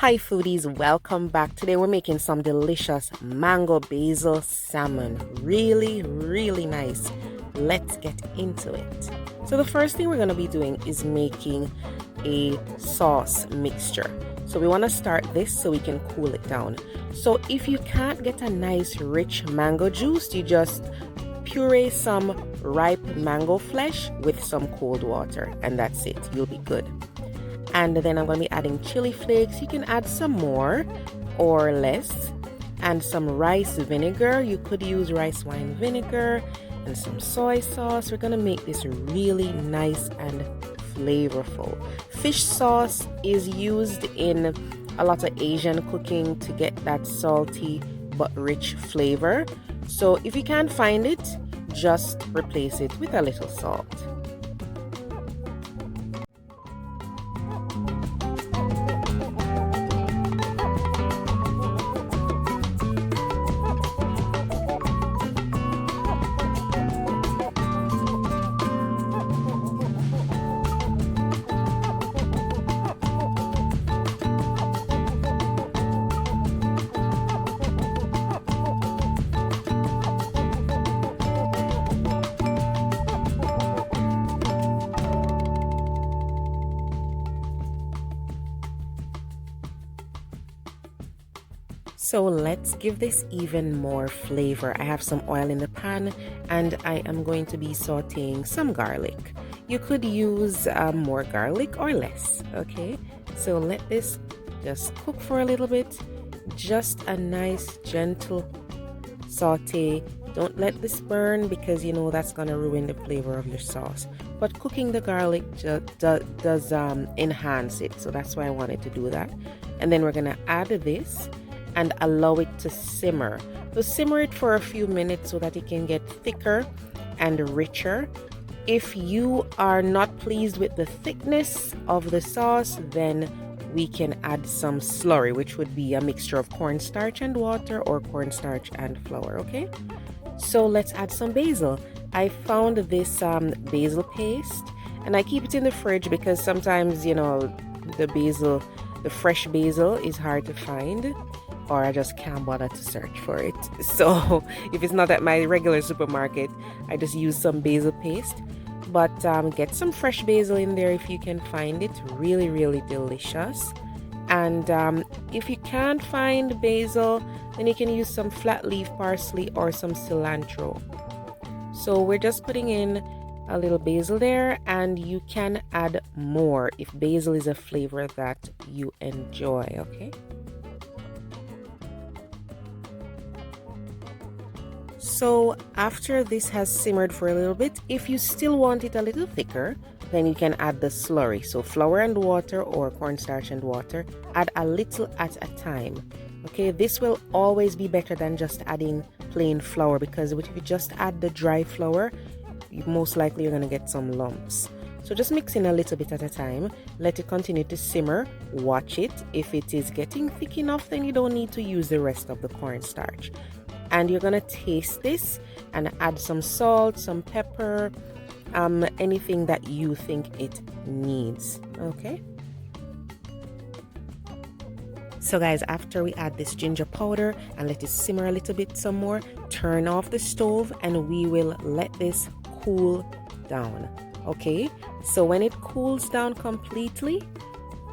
Hi foodies, welcome back. Today we're making some delicious mango basil salmon. Really nice. Let's get into it. So the first thing we're going to be doing is making a sauce mixture. So we want to start this so we can cool it down. So if you can't get a nice rich mango juice, you just puree some ripe mango flesh with some cold water and that's it. You'll be good. And then I'm going to be adding chili flakes. You can add some more or less. And some rice vinegar. You could use rice wine vinegar and some soy sauce. We're going to make this really nice and flavorful. Fish sauce is used in a lot of Asian cooking to get that salty but rich flavor. So if you can't find it, just replace it with a little salt. So let's give this even more flavor. I have some oil in the pan and I am going to be sauteing some garlic. You could use more garlic or less, okay? So let this just cook for a little bit. Just a nice gentle saute. Don't let this burn because you know that's going to ruin the flavor of your sauce. But cooking the garlic does enhance it. So that's why I wanted to do that. And then we're going to add this and allow it to simmer. So simmer it for a few minutes so that it can get thicker and richer. If you are not pleased with the thickness of the sauce, then we can add some slurry, which would be a mixture of cornstarch and water or cornstarch and flour, okay? So let's add some basil. I found this basil paste and I keep it in the fridge because sometimes, you know, the fresh basil is hard to find, or I just can't bother to search for it. So if it's not at my regular supermarket, I just use some basil paste. But get some fresh basil in there if you can find it. Really delicious. And if you can't find basil, then you can use some flat leaf parsley or some cilantro. So we're just putting in a little basil there, and you can add more if basil is a flavor that you enjoy, okay? So after this has simmered for a little bit, if you still want it a little thicker, then you can add the slurry. So flour and water or cornstarch and water, add a little at a time. Okay, this will always be better than just adding plain flour because if you just add the dry flour, most likely you're going to get some lumps. So just mix in a little bit at a time. Let it continue to simmer. Watch it. If it is getting thick enough, then you don't need to use the rest of the cornstarch. And you're going to taste this and add some salt, some pepper, anything that you think it needs, okay? So guys, after we add this ginger powder and let it simmer a little bit some more, turn off the stove and we will let this cool down, okay? So when it cools down completely,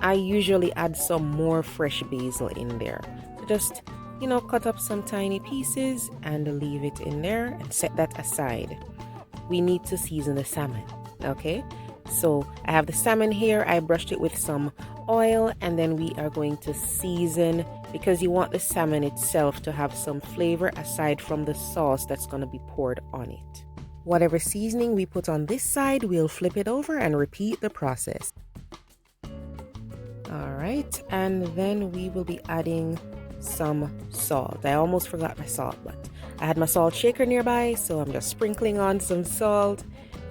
I usually add some more fresh basil in there. So just, you know, cut up some tiny pieces and leave it in there and set that aside. We need to season the salmon, okay? So I have the salmon here. I brushed it with some oil and then we are going to season because you want the salmon itself to have some flavor aside from the sauce that's going to be poured on it. Whatever seasoning we put on this side, we'll flip it over and repeat the process. All right, and then we will be adding some salt. I almost forgot my salt, but I had my salt shaker nearby, so I'm just sprinkling on some salt.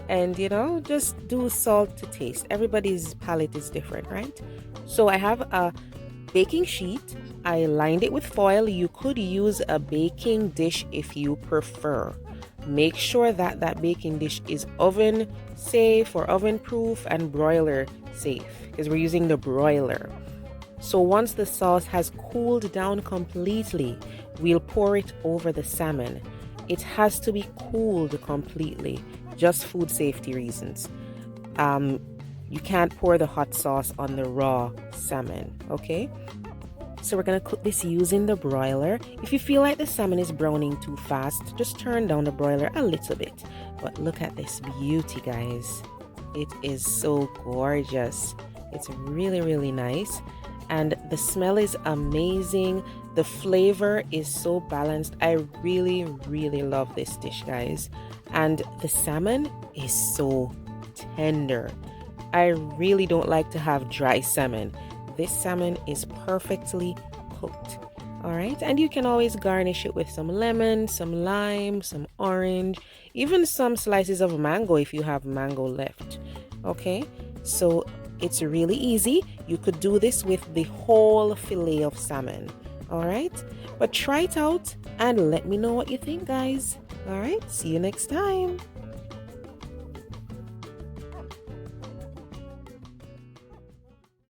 And you know, just do salt to taste. Everybody's palate is different, right? So I have a baking sheet. I lined it with foil. You could use a baking dish if you prefer. Make sure that that baking dish is oven safe or oven proof and broiler safe because we're using the broiler. So once the sauce has cooled down completely, we'll pour it over the salmon. It has to be cooled completely, just food safety reasons. You can't pour the hot sauce on the raw salmon, okay? So we're gonna cook this using the broiler. If you feel like the salmon is browning too fast, just turn down the broiler a little bit. But look at this beauty, guys. It is so gorgeous. It's really, really nice. And the smell is amazing. The flavor is so balanced. I really, really love this dish, guys. And the salmon is so tender. I really don't like to have dry salmon. This salmon is perfectly cooked. All right, and you can always garnish it with some lemon, some lime, some orange, even some slices of mango if you have mango left. Okay, so it's really easy. You could do this with the whole fillet of salmon. All right, but try it out and let me know what you think, guys. All right, see you next time.